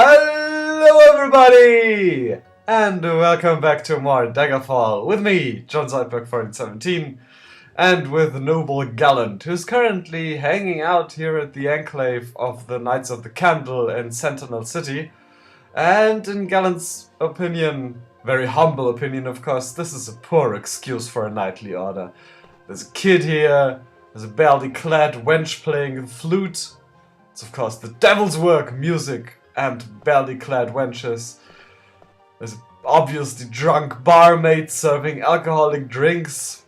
Hello everybody! And welcome back to more Daggerfall with me, John Zoidberg 1417, and with noble Gallant, who's currently hanging out here at the enclave of the Knights of the Candle in Sentinel City. And in Gallant's opinion, very humble opinion of course, this is a poor excuse for a knightly order. There's a kid here, there's a barely clad wench playing the flute. It's of course the devil's work, music and barely clad wenches. There's obviously drunk barmaids serving alcoholic drinks.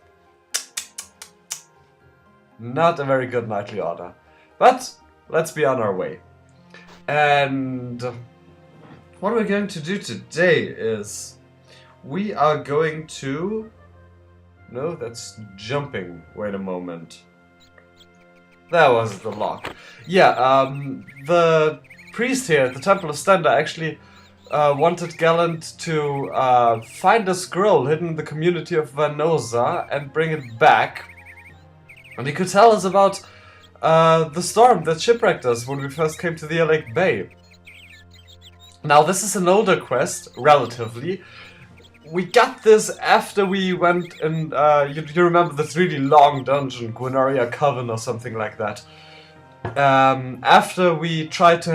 Not a very good knightly order. But let's be on our way. And what we're going to do today is we are going to... No, that's jumping. Wait a moment. That was the lock. Yeah, the priest here at the Temple of Stender actually wanted Gallant to find a scroll hidden in the community of Vanosa and bring it back. And he could tell us about the storm that shipwrecked us when we first came to the Lake Bay. Now this is an older quest, relatively. We got this after we went and you remember this really long dungeon, Gwynaria Coven or something like that. After we tried to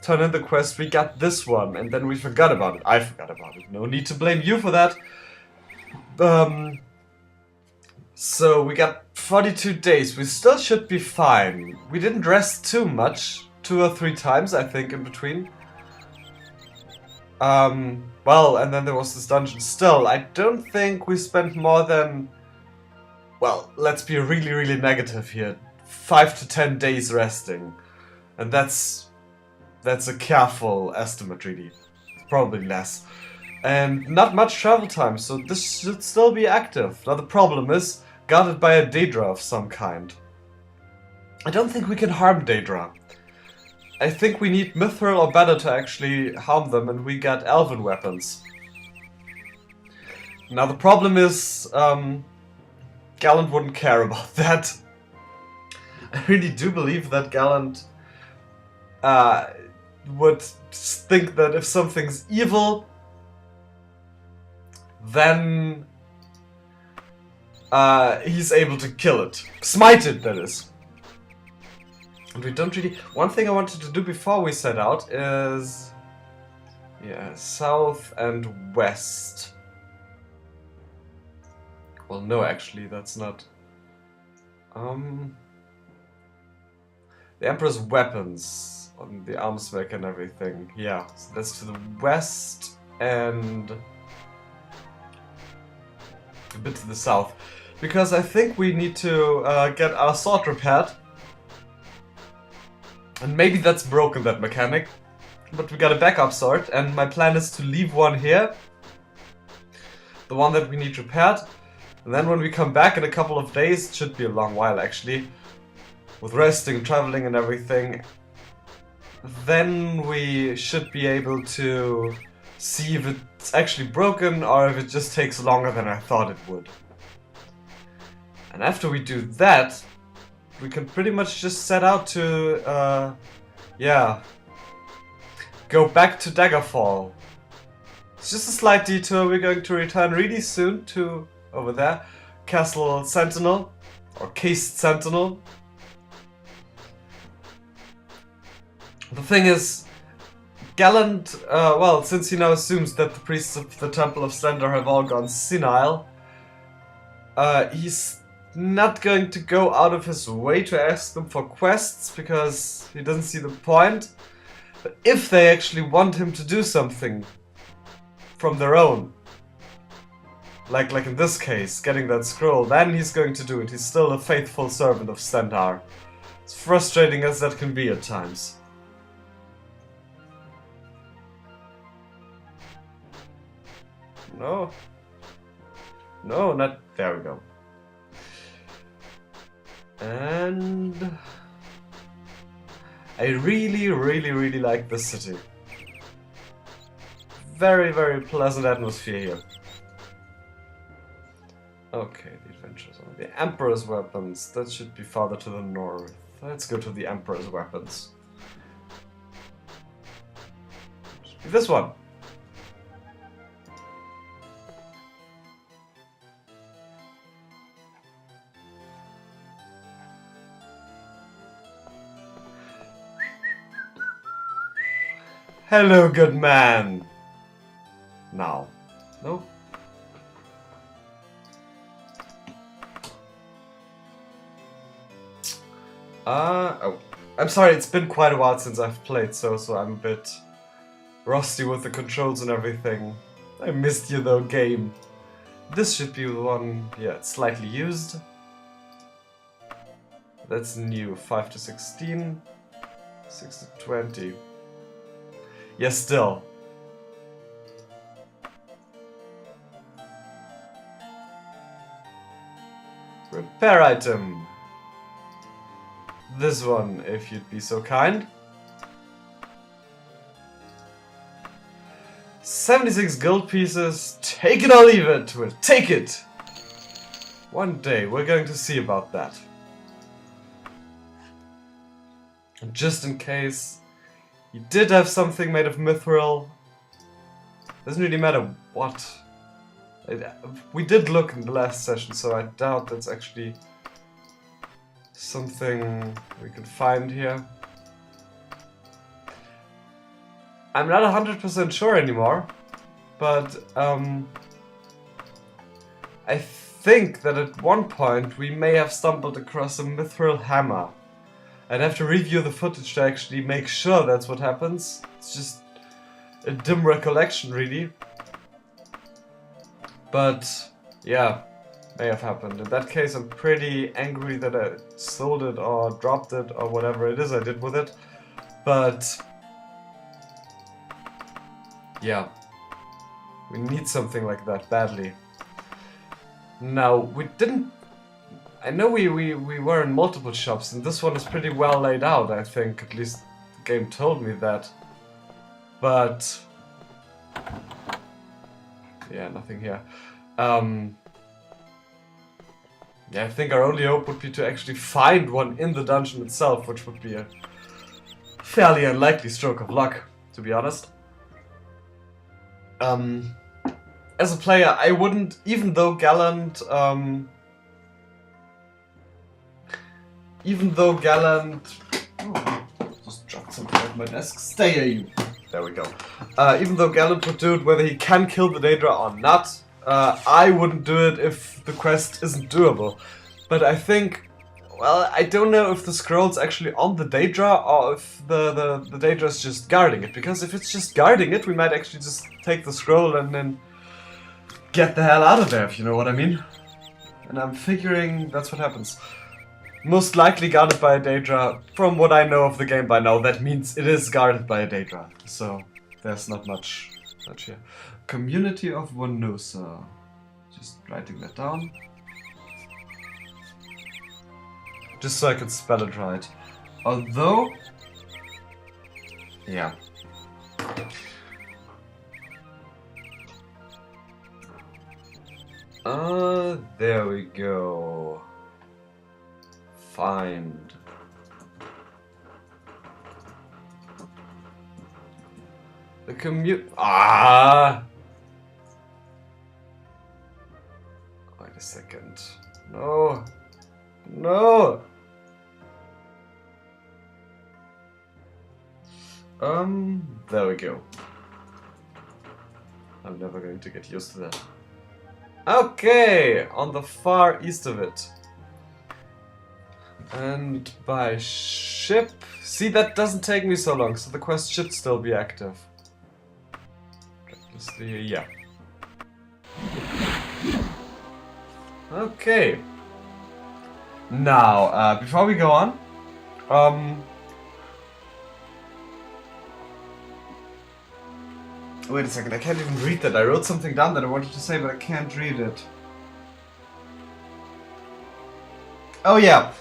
turn in the quest, we got this one, and then we forgot about it. I forgot about it. No need to blame you for that. So we got 42 days. We still should be fine. We didn't rest too much. 2 or 3 times, I think, in between. Well, and then there was this dungeon. Still, I don't think we spent more than... Well, let's be really, really negative here. 5 to 10 days resting. And that's a careful estimate, really. Probably less. And not much travel time, so this should still be active. Now the problem is, guarded by a Daedra of some kind. I don't think we can harm Daedra. I think we need Mithril or better to actually harm them, and we got elven weapons. Now the problem is, Gallant wouldn't care about that. I really do believe that Gallant would think that if something's evil, then he's able to kill it. Smite it, that is. And we don't really... One thing I wanted to do before we set out is... Yeah, south and west. Well, no, actually, that's not... The Emperor's weapons on the arms rack and everything. Yeah, so that's to the west and a bit to the south. Because I think we need to get our sword repaired. And maybe that's broken, that mechanic. But we got a backup sword, and my plan is to leave one here. The one that we need repaired. And then when we come back in a couple of days, it should be a long while actually, with resting, traveling and everything, then we should be able to see if it's actually broken or if it just takes longer than I thought it would. And after we do that, we can pretty much just set out to, yeah, go back to Daggerfall. It's just a slight detour. We're going to return really soon to, over there, Castle Sentinel, or Cased Sentinel. The thing is, Gallant, well, since he now assumes that the priests of the Temple of Stender have all gone senile, he's not going to go out of his way to ask them for quests, because he doesn't see the point. But if they actually want him to do something from their own, like in this case, getting that scroll, then he's going to do it. He's still a faithful servant of Stendar. As frustrating as that can be at times. No. No, not... There we go. And... I really, really, really like this city. Very, very pleasant atmosphere here. Okay, the adventure zone. The Emperor's weapons. That should be farther to the north. Let's go to the Emperor's weapons. This one. Hello, good man. Now. No? Oh. I'm sorry, it's been quite a while since I've played, so I'm a bit rusty with the controls and everything. I missed you though, game. This should be the one, yeah, it's slightly used. That's new, 5 to 16, 6 to 20. Yes, still. Repair item. This one, if you'd be so kind. 76 gold pieces. Take it or leave it. We'll take it. One day we're going to see about that. And just in case you did have something made of mithril, doesn't really matter what. We did look in the last session, so I doubt that's actually something we can find here. I'm not 100% sure anymore, but I think that at one point we may have stumbled across a mithril hammer. I'd have to review the footage to actually make sure that's what happens. It's just a dim recollection, really. But yeah, may have happened. In that case, I'm pretty angry that I sold it or dropped it or whatever it is I did with it. But yeah, we need something like that badly. Now, we didn't... I know we were in multiple shops, and this one is pretty well laid out, I think. At least the game told me that. But yeah, nothing here. Yeah, I think our only hope would be to actually find one in the dungeon itself, which would be a fairly unlikely stroke of luck, to be honest. As a player, I wouldn't, even though Gallant, oh, just dropped something at my desk. Stay here, you. There we go. Even though Gallant would do it whether he can kill the Daedra or not, I wouldn't do it if the quest isn't doable. But I think, well, I don't know if the scroll's actually on the Daedra or if the Daedra's just guarding it. Because if it's just guarding it, we might actually just take the scroll and then get the hell out of there, if you know what I mean. And I'm figuring that's what happens. Most likely guarded by a Daedra. From what I know of the game by now, that means it is guarded by a Daedra. So there's not much here. Community of Wanosa. Just writing that down. Just so I can spell it right. Although... yeah. There we go. Find. The commute. Ah! Wait a second. No. No! There we go. I'm never going to get used to that. Okay! On the far east of it. And by ship... See, that doesn't take me so long, so the quest should still be active. Yeah. Okay. Now, before we go on, wait a second, I can't even read that. I wrote something down that I wanted to say, but I can't read it. Oh yeah,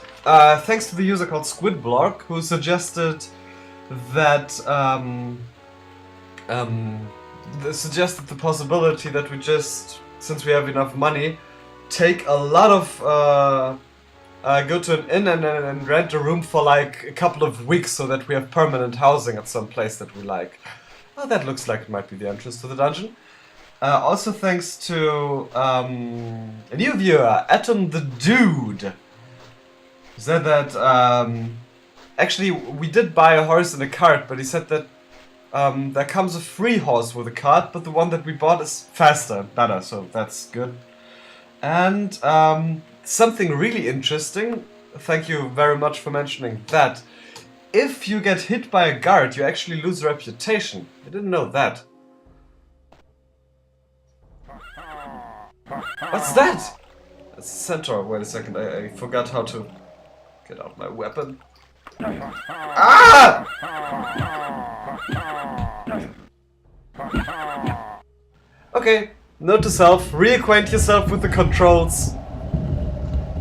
thanks to the user called Squidblog, who suggested that, suggested the possibility that we just, since we have enough money, take a lot of, go to an inn and rent a room for like a couple of weeks so that we have permanent housing at some place that we like. Oh, that looks like it might be the entrance to the dungeon. Also thanks to a new viewer, Atom the Dude. Said that actually we did buy a horse and a cart, but he said that there comes a free horse with a cart, but the one that we bought is faster and better, so that's good. And something really interesting, thank you very much for mentioning that. If you get hit by a guard, you actually lose reputation. I didn't know that. What's that? It's a centaur. Wait a second, I forgot how to get out my weapon. Ah! Okay, note to self, reacquaint yourself with the controls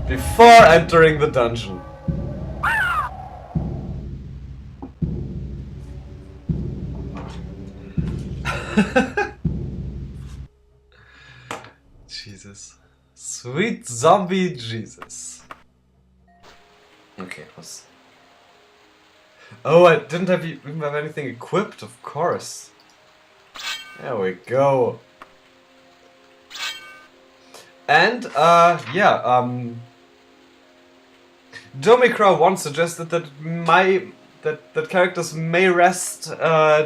before entering the dungeon. Jesus. Sweet zombie Jesus. Okay, was... Oh, I didn't even have anything equipped, of course. There we go. And, yeah, Domikra once suggested that that characters may rest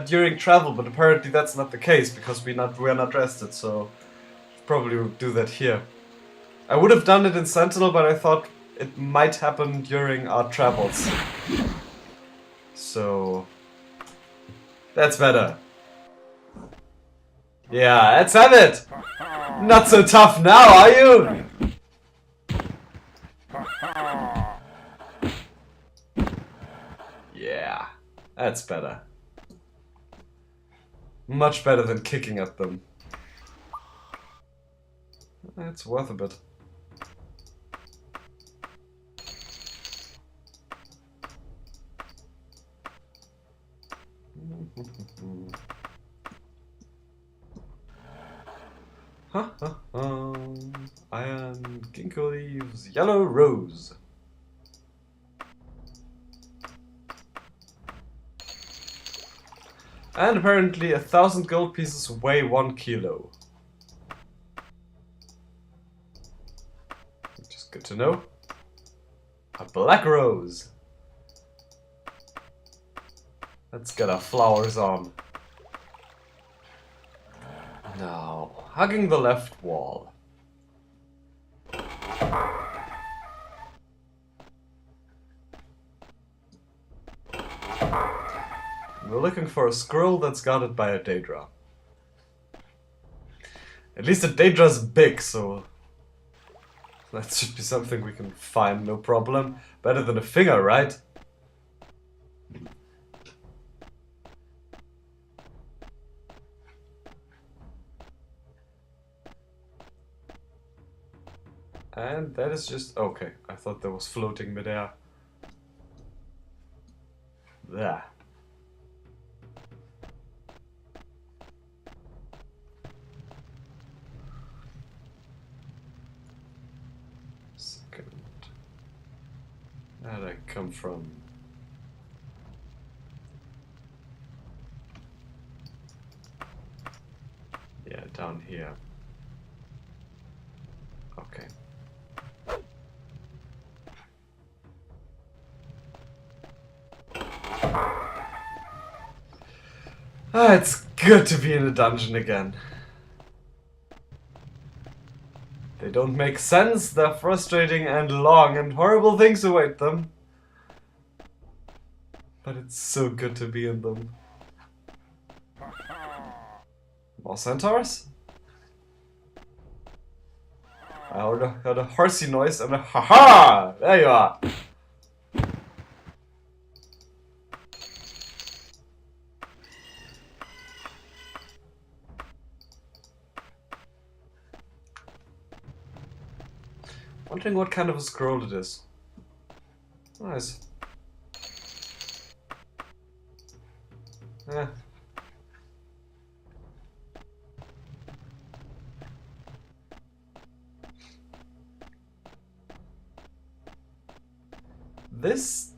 during travel, but apparently that's not the case because we are not rested, so probably would do that here. I would have done it in Sentinel, but I thought it might happen during our travels. So that's better. Yeah, let's have it! Not so tough now, are you? Yeah, that's better. Much better than kicking at them. It's worth a bit. Iron, ginkgo leaves, yellow rose. And apparently 1,000 gold pieces weigh 1 kilo. Which is good to know. A black rose. Let's get our flowers on. Now, hugging the left wall. We're looking for a scroll that's guarded by a Daedra. At least a Daedra's big, so that should be something we can find, no problem. Better than a finger, right? And that is just... okay, I thought that was floating midair. There. Second. Where'd I come from? Yeah, down here. Okay. Ah, it's good to be in a dungeon again. They don't make sense, they're frustrating and long, and horrible things await them. But it's so good to be in them. More centaurs? I heard a horsey noise and a ha-ha! There you are! Wondering what kind of a scroll it is. Nice. Yeah. This